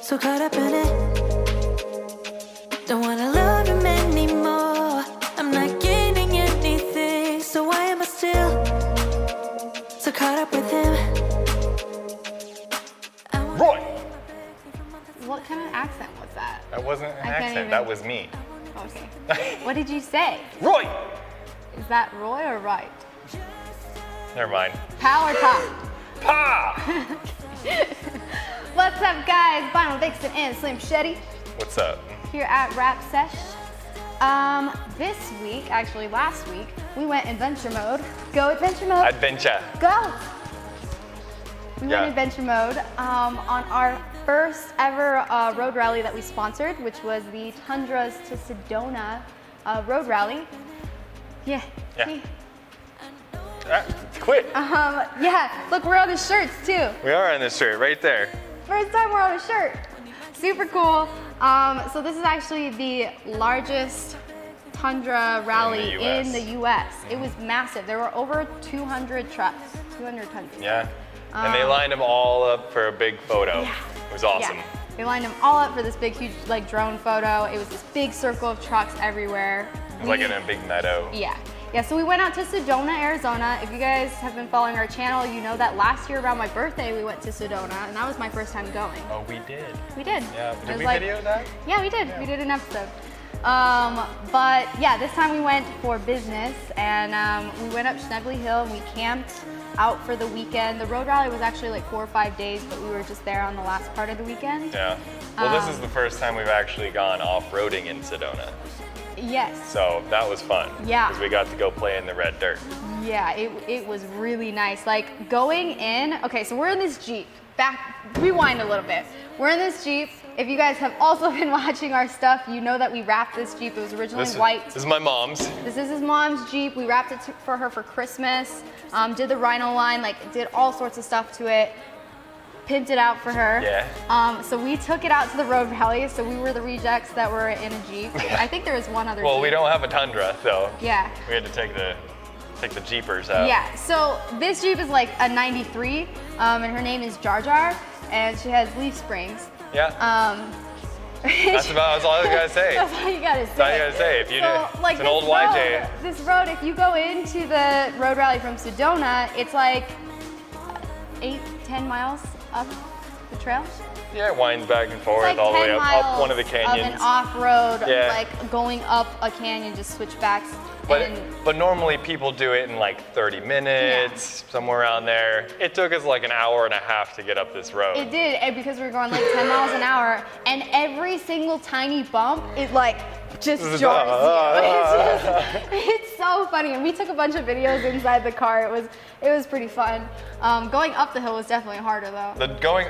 so caught up in it. Don't wanna love him anymore. I'm not gaining anything, so why am I still so caught up with him? Roy! What kind of accent was that? That wasn't an I can't accent, even- that was me. Okay. What did you say? Roy! Is that Roy or right? Never mind. Power top. Pa! What's up, guys? Vinyl Vixen and Slim Shetty What's up? here at Wrapsesh. This week, actually last week, we went adventure mode. Go adventure mode. Adventure. Go! We Yeah. went adventure mode on our first ever road rally that we sponsored, which was the Tundras to Sedona road rally. Yeah. Yeah. See? Quit. Yeah, look, we're on the shirts too. We are on this shirt right there. First time we're on a shirt. Super cool. So this is actually the largest Tundra rally in the US. It was massive. There were over 200 trucks, 200 Tundras. Yeah. And they lined them all up for a big photo. Yeah. It was awesome. Yeah. They lined them all up for this big, huge, like drone photo. It was this big circle of trucks everywhere. It was like in a big meadow. Yeah. Yeah, so we went out to Sedona, Arizona. If you guys have been following our channel, you know that last year around my birthday, we went to Sedona, and that was my first time going. Oh, we did. We did. Yeah, It did was we like- video that? Yeah, we did. Yeah. We did an episode. But yeah, this time we went for business, and we went up Schnebley Hill and we camped out for the weekend. The road rally was actually like 4 or 5 days, but we were just there on the last part of the weekend. Yeah. Well, this is the first time we've actually gone off-roading in Sedona. Yes. So that was fun. Yeah. Because we got to go play in the red dirt. Yeah, it was really nice. Like going in, okay, so we're in this Jeep. Rewind a little bit. We're in this Jeep. If you guys have also been watching our stuff, you know that we wrapped this Jeep. It was originally white. This is my mom's. This is his mom's Jeep. We wrapped it for her for Christmas. Did the Rhino line, like did all sorts of stuff to it. Pimped it out for her. Yeah. So we took it out to the road rally. So we were the rejects that were in a Jeep. I think there was one other Well, Jeep. we don't have a Tundra, so Yeah. we had to take the Jeepers out. Yeah, so this Jeep is like a 93, and her name is Jar Jar, and she has leaf springs. Yeah. That's all I gotta say. That's all you gotta say. That's all you gotta say. If you it's an old YJ. This road, if you go into the road rally from Sedona, it's like 8-10 miles up the trail. Yeah, it winds back and forth It's like all the way 10 up one of the miles canyons. Of an off-road, Yeah. like going up a canyon, just switchbacks. But normally people do it in like 30 minutes, somewhere around there. It took us like an hour and a half to get up this road. It did, and because we were going like 10 miles an hour, and every single tiny bump, it like just jars you. It's so funny, and we took a bunch of videos inside the car. It was pretty fun. Going up the hill was definitely harder though.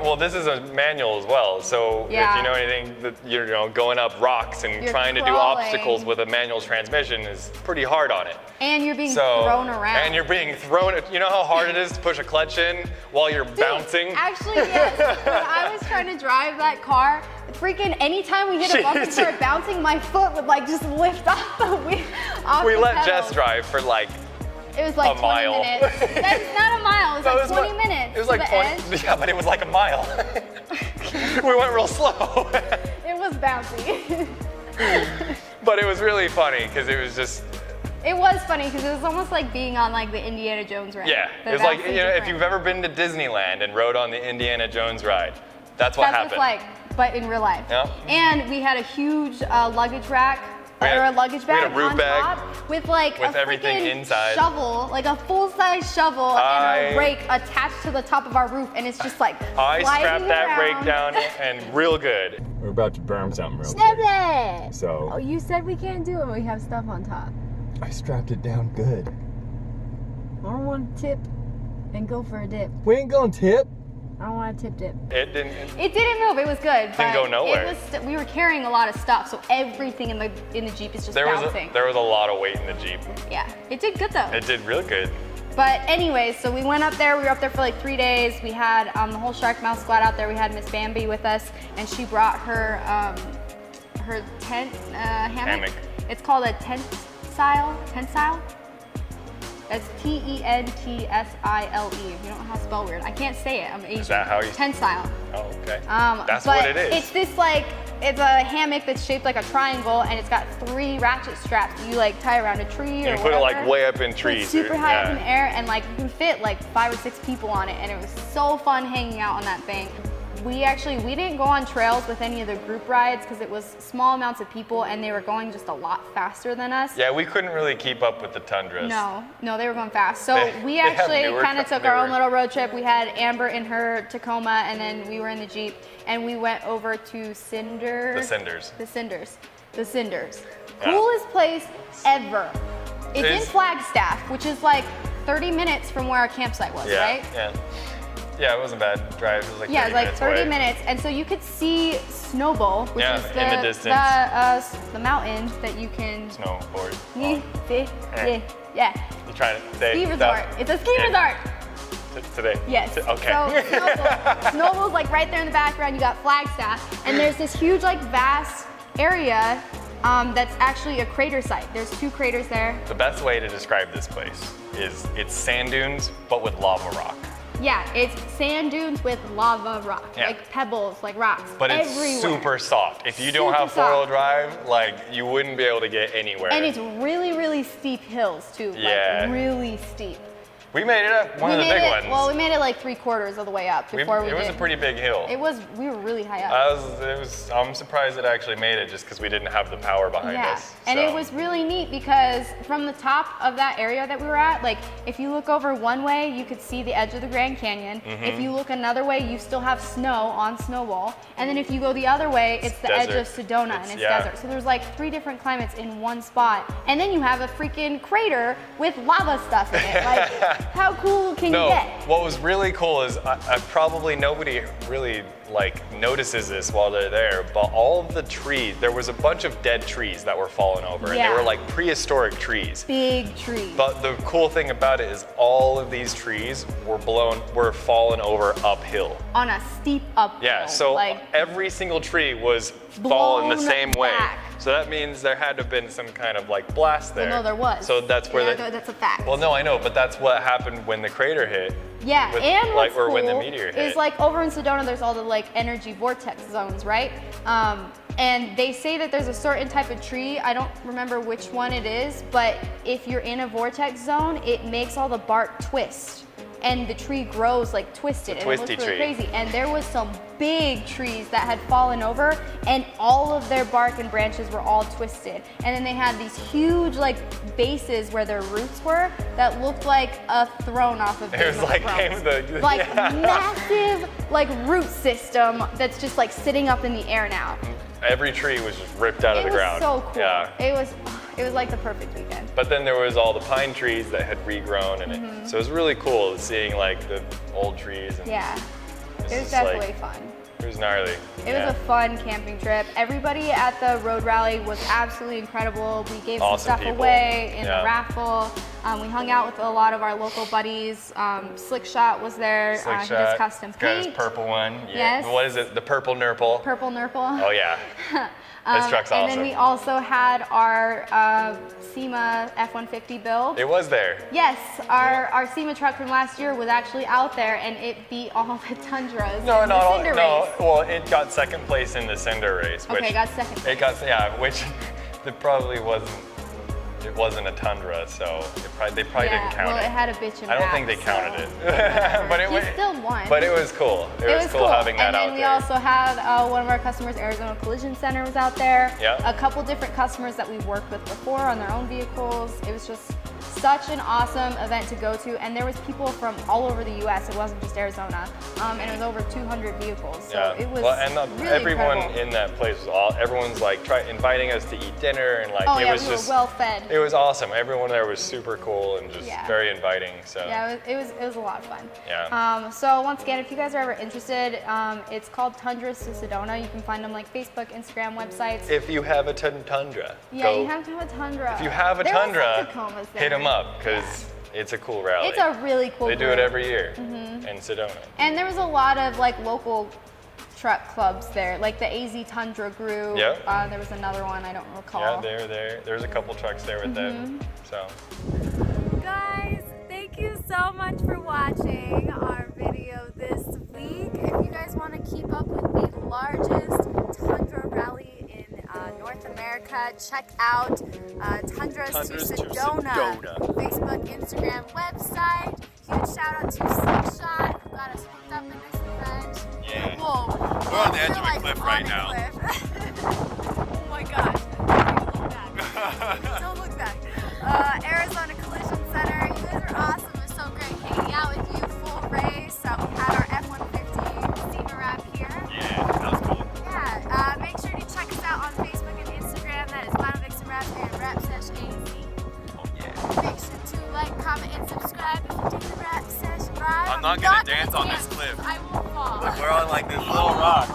Well, this is a manual as well, so Yeah. if you know anything, going up rocks and You're trying to do crawling. obstacles with a manual transmission is pretty hard on it. And you're being thrown around. And you're being thrown. You know how hard it is to push a clutch in while you're bouncing? Actually, yes. When I was trying to drive that car, freaking anytime we hit a bump and started bouncing, my foot would like just lift off the wheel. We let Jess drive for like It was like a 20 mile. minutes. That's not a mile. It was like 20 minutes. It was to like the 20. edge. Yeah, but it was like a mile. We went real slow. It was bouncy. But it was really funny because it was just. It was funny because it was almost like being on like the Indiana Jones ride. Yeah, it was like, if you've ever been to Disneyland and rode on the Indiana Jones ride, that's what happened. That's what it's like, but in real life. Yep. And we had a huge luggage rack. We had or a luggage bag a roof on bag top with like with a everything freaking inside. shovel, like a full-size shovel and a rake attached to the top of our roof, and it's just like I strapped that around. rake down and real good. We're about to burn something real quick. Snippet! So Oh, you said we can't do it when we have stuff on top. I strapped it down good. I don't want to tip and go for a dip. We ain't gonna tip. I don't want to tip dip. It didn't. It didn't move. It was good. Didn't go nowhere. It was we were carrying a lot of stuff, so everything in the Jeep is just bouncing. There was a lot of weight in the Jeep. Yeah, it did good though. It did real good. But anyways, so we went up there. We were up there for like 3 days. We had the whole Shark Mouth squad out there. We had Miss Bambi with us, and she brought her tent hammock. Hammock. It's called a tensile. That's Tentsile. If you don't know how to spell weird, I can't say it. I'm Asian. Is that how you? Tensile. Oh, okay. That's but what it is. It's this like, it's a hammock that's shaped like a triangle, and it's got 3 ratchet straps that you like tie around a tree You or can put it whatever. like way up in Put it trees. super high up in yeah. the air, and like you can fit like 5 or 6 people on it, and it was so fun hanging out on that bank. We didn't go on trails with any of the group rides because it was small amounts of people and they were going just a lot faster than us. Yeah, we couldn't really keep up with the Tundras. No, they were going fast. So we they have actually newer kind of co- took our own newer- little road trip. We had Amber in her Tacoma, and then we were in the Jeep, and we went over to The Cinders. The Cinders. Yeah. Coolest place ever. It's in Is- Flagstaff, which is like 30 minutes from where our campsite was, Yeah, right? yeah, it wasn't a bad drive. It was like Yeah, 30 it's like minutes 30 away. minutes, and so you could see Snowball, which Yeah, is in the distance. the mountain that you can. Snowboard. Yeah, You're trying to say ski resort. stuff It's a ski resort. today. Yes. Okay. So Snowball's like right there in the background. You got Flagstaff, and there's this huge, like, vast area that's actually a crater site. There's 2 craters there. The best way to describe this place is it's sand dunes, but with lava rock. Yeah, it's sand dunes with lava rock, Yeah. like pebbles, like rocks. But it's everywhere. super soft. If you don't Super have 4-wheel soft. drive, like you wouldn't be able to get anywhere. And it's really, really steep hills too. Yeah. Like really steep. We made it up one of the made big it, ones. Well, we made it like 3/4 of the way up before we it was did. a pretty big hill. We were really high up. I'm surprised it actually made it just because we didn't have the power behind Yeah, us. and so. it was really neat because from the top of that area that we were at, like if you look over one way, you could see the edge of the Grand Canyon. Mm-hmm. If you look another way, you still have snow on Snowball. And then if you go the other way, it's the edge of desert. Sedona and it's yeah. desert. So there's like 3 different climates in one spot. And then you have a freaking crater with lava stuff in it. Like, how cool can No, you get? what was really cool is I probably nobody really like notices this while they're there, but all of the trees, there was a bunch of dead trees that were falling over, and Yeah. they were like prehistoric trees. Big trees. But the cool thing about it is all of these trees were fallen over uphill. On a steep uphill. Yeah, so like, every single tree was fallen the blown same way. back. So that means there had to have been some kind of like blast there. Well, no, there was. So that's where Yeah, that's a fact. Well, no, I know, but that's what happened when the crater hit. Yeah, with, and what's or cool when the meteor hit. is like over in Sedona, there's all the like energy vortex zones, right? And they say that there's a certain type of tree, I don't remember which one it is, but if you're in a vortex zone, it makes all the bark twist. And the tree grows like twisted, and it looks twisty really tree. crazy. And there was some big trees that had fallen over, and all of their bark and branches were all twisted. And then they had these huge like bases where their roots were that looked like a throne off of It was Game of like Thrones. yeah. Massive like root system that's just like sitting up in the air now. Every tree was just ripped out of It the was ground. so cool. Yeah. It was like the perfect weekend. But then there was all the pine trees that had regrown in it. So it was really cool seeing like the old trees. And Yeah, it's it was just, definitely like, fun. It was gnarly. It was a fun camping trip. Everybody at the road rally was absolutely incredible. We gave Awesome some stuff people. away in Yeah. the raffle. We hung out with a lot of our local buddies. Slick Shot was there. Slick He Shot. does custom Got his paint. purple one. Yeah. Yes. What is it? The purple nurple. Purple Nurple. Oh yeah. This truck's and awesome. then we also had our SEMA F-150 build. It was there. Yes, our SEMA truck from last year was actually out there, and it beat all the Tundras in No, the Cinder race. Well, it got second place in the cinder race. Okay, which got second place. It got which it probably wasn't. It wasn't a Tundra, so they probably didn't count well, it. it had a bitch and I don't back, think they so counted it. whatever. But it He still won. But it was cool. It was cool having that and out then we there. also had one of our customers, Arizona Collision Center, was out there. Yeah. A couple different customers that we've worked with before on their own vehicles. It was just such an awesome event to go to, and there was people from all over the U.S. It wasn't just Arizona, and it was over 200 vehicles. So it was really everyone incredible. in that place was everyone's like inviting us to eat dinner and like Oh it yeah, was we just were well fed. it was awesome. Everyone there was super cool and just Yeah. very inviting. So Yeah, it was a lot of fun. Yeah. So once again, if you guys are ever interested, it's called Tundras to Sedona. You can find them like Facebook, Instagram, websites. if you have a Tundra, Yeah, go. you have to have a Tundra. If you have a There was Tundra, some Tacomas hit there. them up because it's a cool rally. It's a really cool They do it group. every year in Sedona. And there was a lot of like local truck clubs there, like the AZ Tundra group. Yep. There was another one I don't recall. Yeah, they're there. There's a couple trucks there with them. So. Guys, so much for watching our video this week. If you guys want to keep up with the largest Tundra rally in North America, check out Tundras to Sedona. Facebook, Instagram, website. Huge shout out to Slingshot who got us hooked up in this event. Yeah. Whoa. We're on the edge of a cliff right now. Oh my gosh. Don't look back. Arizona Collision Center. You guys are awesome. It was so great hanging out with you. Full race. We had our F-150 SEMA wrap here. Yeah, that was cool. Yeah. Make sure to check us out on Facebook and Instagram. That is Final Vixen Wrap and Wrapsesh AZ. Oh yeah. Make sure to like, comment, and subscribe if you do the Wrapsesh live. I'm not gonna dance on this cliff. I will fall. Look, we're on like this little rock.